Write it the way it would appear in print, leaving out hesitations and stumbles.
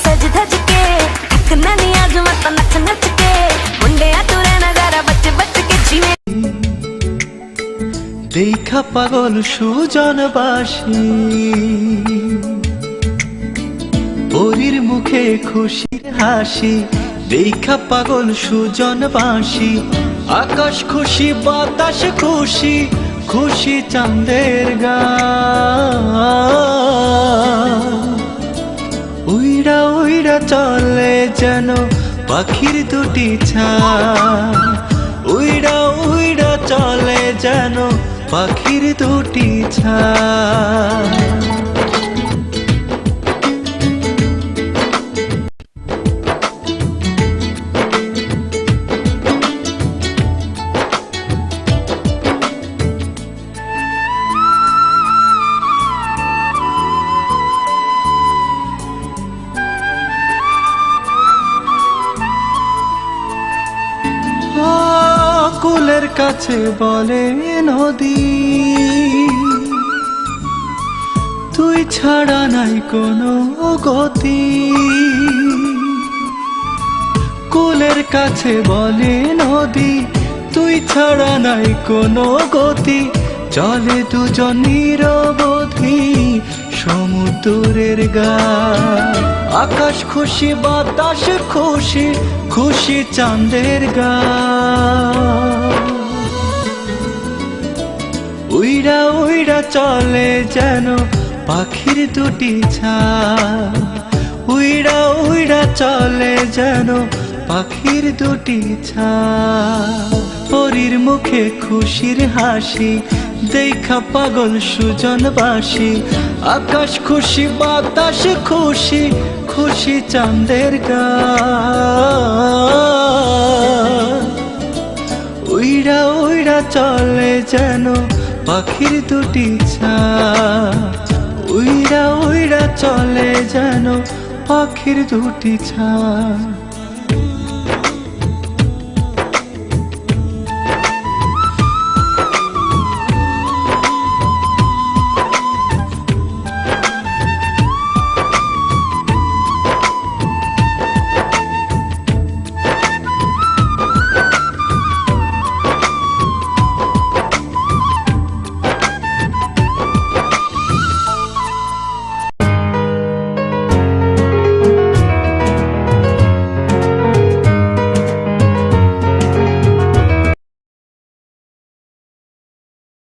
सज धज के एक नैनी आज मत नच नच के मुंडे तुरे नजारा बच बच के जीवे দেখা পাগল সুজনবাসী পরীর মুখে খুশির হাসি দেখা পাগল সুজনবাসী আকাশ খুশি বাতাস খুশি খুশি চাঁদের গান উইড়া উইড়া চলে যেন পাখির দুটি ছায়া উইড়া উইড়া চলে যেন পাখির দুটি ছায়া কুলের কাছে বলে নদী তুই ছাড়া নাই কোনো গতি কুলের কাছে বলে নদী তুই ছাড়া নাই কোনো গতি চলে দুজন নিরবধি সমুদ্রের গান আকাশ খুশি বাতাস খুশি খুশি চাঁদের গান উইড়া উইড়া চলে যেন পাখির দুটি ছায়া উইড়া উইড়া চলে যেন পাখির দুটি ছায়া পরীর মুখে খুশির হাসি দেখা পাগল সুজনবাসী আকাশ খুশি বাতাস খুশি খুশি চাঁদের গান উইড়া উইড়া চলে যেন পাখির দুটি ছায়া উইড়া উইড়া চলে যেন পাখির দুটি ছায়া।